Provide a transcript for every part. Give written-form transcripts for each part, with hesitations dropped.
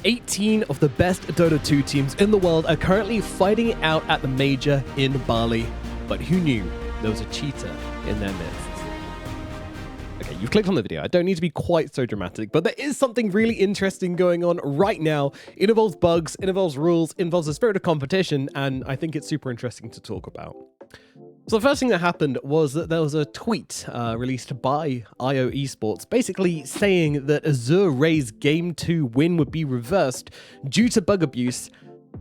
18 of the best Dota 2 teams in the world are currently fighting it out at the Major in Bali. But who knew there was a cheater in their midst? Okay, you've clicked on the video. I don't need to be quite so dramatic, but there is something really interesting going on right now. It involves bugs, it involves rules, it involves a spirit of competition, and I think it's super interesting to talk about. So the first thing that happened was that there was a tweet released by IO Esports basically saying that Azure Ray's Game 2 win would be reversed due to bug abuse,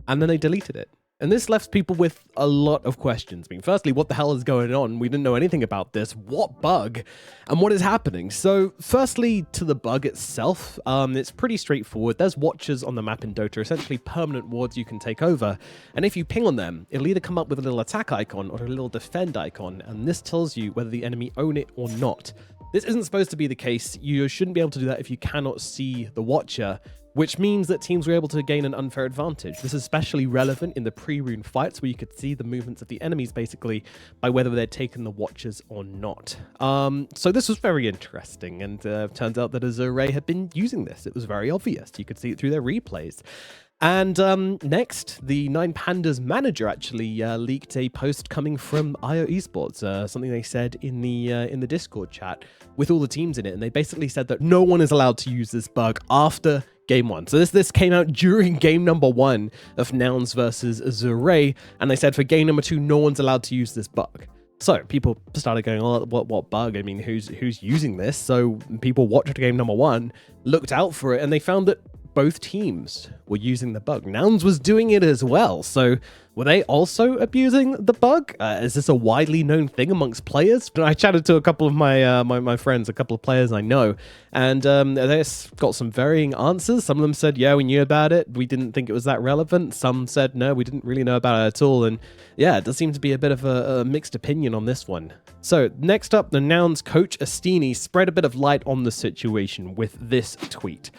and then they deleted it. And this left people with a lot of questions. I mean, firstly, what the hell is going on? We didn't know anything about this. What bug? And what is happening? So, firstly, to the bug itself, it's pretty straightforward. There's watchers on the map in Dota, essentially permanent wards you can take over. And if you ping on them, it'll either come up with a little attack icon or a little defend icon. And this tells you whether the enemy own it or not. This isn't supposed to be the case. You shouldn't be able to do that if you cannot see the watcher, which means that teams were able to gain an unfair advantage. This is especially relevant in the pre-rune fights where you could see the movements of the enemies basically by whether they'd taken the watchers or not. So this was very interesting, and turns out that Azure Ray had been using this. It was very obvious. You could see it through their replays. And next, the Nine Pandas manager actually leaked a post coming from IO Esports, something they said in the Discord chat with all the teams in it, and they basically said that no one is allowed to use this bug after Game 1. So this came out during game number 1 of Nouns versus Azure Ray, and they said for game number 2, no one's allowed to use this bug. So people started going, oh, what bug? I mean, who's using this? So people watched game number 1, looked out for it, and they found that both teams were using the bug. Nouns was doing it as well. So were they also abusing the bug? Is this a widely known thing amongst players? I chatted to a couple of my friends, a couple of players I know, and they got some varying answers. Some of them said, yeah, we knew about it. We didn't think it was that relevant. Some said, no, we didn't really know about it at all. And yeah, it does seem to be a bit of a mixed opinion on this one. So next up, the Nouns coach Astini spread a bit of light on the situation with this tweet.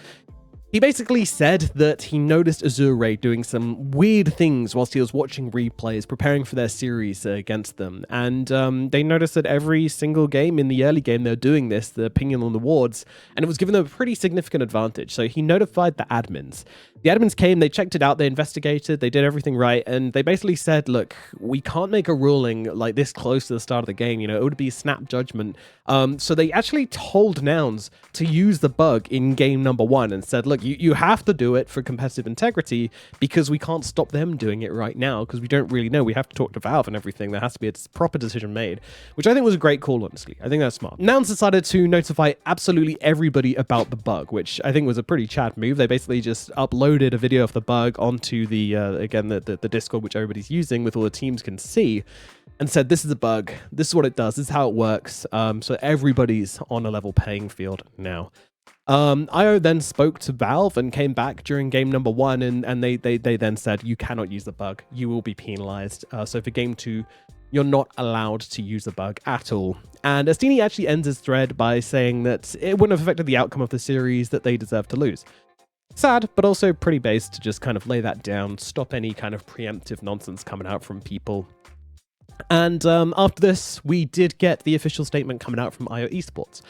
He basically said that he noticed Azure Ray doing some weird things whilst he was watching replays, preparing for their series against them. And they noticed that every single game in the early game, they're doing this, the pinging on the wards, and it was giving them a pretty significant advantage. So he notified the admins. The admins came, they checked it out, they investigated, they did everything right, and they basically said, look, we can't make a ruling like this close to the start of the game, you know, it would be snap judgment. So they actually told Nouns to use the bug in game number 1 and said, look, you have to do it for competitive integrity because we can't stop them doing it right now because we don't really know. We have to talk to Valve and everything. There has to be a proper decision made, which I think was a great call, honestly. I think that's smart. Nouns decided to notify absolutely everybody about the bug, which I think was a pretty Chad move. They basically just uploaded a video of the bug onto the, again, the Discord, which everybody's using with all the teams can see, and said, this is a bug, this is what it does, this is how it works, so everybody's on a level playing field now. IO then spoke to Valve and came back during game number 1, and they then said, you cannot use the bug, you will be penalized. So for game 2, you're not allowed to use the bug at all. And Astini actually ends his thread by saying that it wouldn't have affected the outcome of the series, that they deserve to lose. Sad, but also pretty based to just kind of lay that down, stop any kind of preemptive nonsense coming out from people. And after this, we did get the official statement coming out from IO Esports.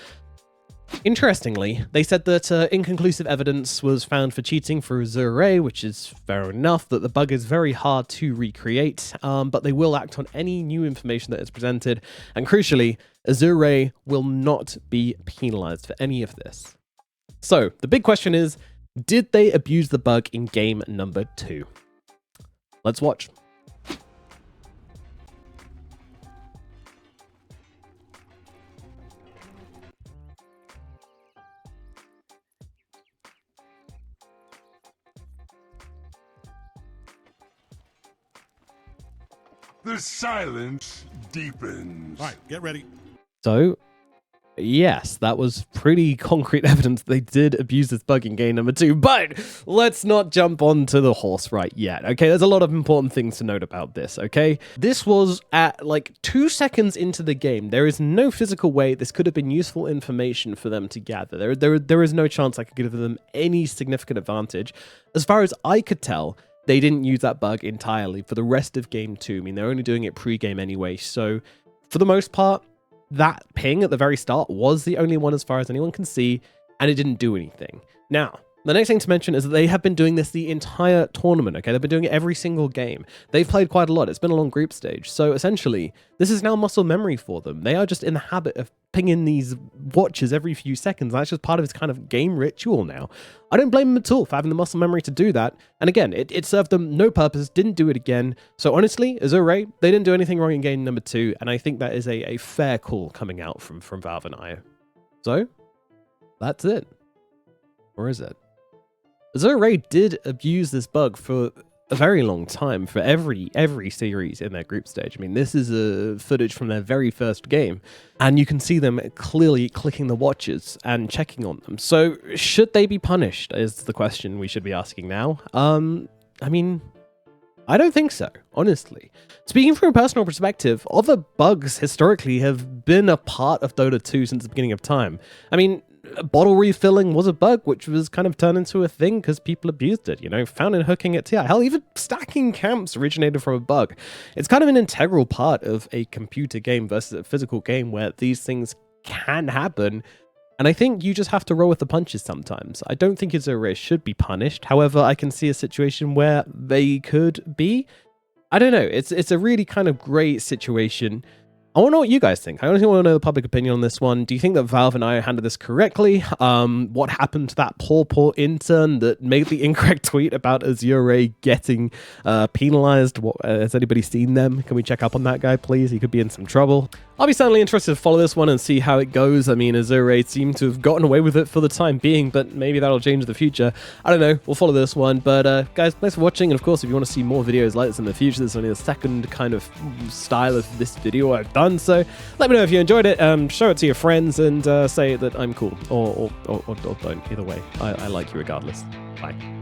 Interestingly, they said that inconclusive evidence was found for cheating for Azure Ray, which is fair enough, that the bug is very hard to recreate, but they will act on any new information that is presented, and crucially, Azure Ray will not be penalized for any of this. So, the big question is, did they abuse the bug in game number 2? Let's watch. The silence deepens. All right, get ready. So, yes, that was pretty concrete evidence they did abuse this bug in game number 2, but let's not jump onto the horse right yet, okay? There's a lot of important things to note about this, okay? This was at like 2 seconds into the game. There is no physical way this could have been useful information for them to gather. There is no chance I could give them any significant advantage. As far as I could tell, they didn't use that bug entirely for the rest of game 2. I mean, they're only doing it pre-game anyway, so for the most part, that ping at the very start was the only one as far as anyone can see, and it didn't do anything. Now, The next thing to mention is that they have been doing this the entire tournament, okay? They've been doing it every single game. They've played quite a lot. It's been a long group stage. So essentially, this is now muscle memory for them. They are just in the habit of pinging these watches every few seconds. That's just part of his kind of game ritual now. I don't blame them at all for having the muscle memory to do that. And again, it served them no purpose, didn't do it again. So honestly, Azure Ray, they didn't do anything wrong in game number 2. And I think that is a fair call coming out from Valve and IO. So, that's it. Or is it? Azure Ray did abuse this bug for a very long time for every series in their group stage. I mean, this is footage from their very first game, and you can see them clearly clicking the watches and checking on them. So should they be punished is the question we should be asking now. I mean, I don't think so, honestly. Speaking from a personal perspective, other bugs historically have been a part of Dota 2 since the beginning of time. I mean, bottle refilling was a bug which was kind of turned into a thing because people abused it, you know, fountain hooking at TI. Hell, even stacking camps originated from a bug. It's kind of an integral part of a computer game versus a physical game where these things can happen. And I think you just have to roll with the punches sometimes. I don't think Azure Ray should be punished. However, I can see a situation where they could be. I don't know. It's a really kind of great situation. I want to know what you guys think. I honestly want to know the public opinion on this one. Do you think that Valve and IO handled this correctly? What happened to that poor intern that made the incorrect tweet about Azure Ray getting penalized? Has anybody seen them? Can we check up on that guy, please? He could be in some trouble. I'll be certainly interested to follow this one and see how it goes. I mean, Azure Ray seemed to have gotten away with it for the time being, but maybe that'll change in the future. I don't know. We'll follow this one. But guys, thanks for watching. And of course, if you want to see more videos like this in the future, this is only the second kind of style of this video I've done. So let me know if you enjoyed it. Show it to your friends and say that I'm cool. Or don't. Either way, I like you regardless. Bye.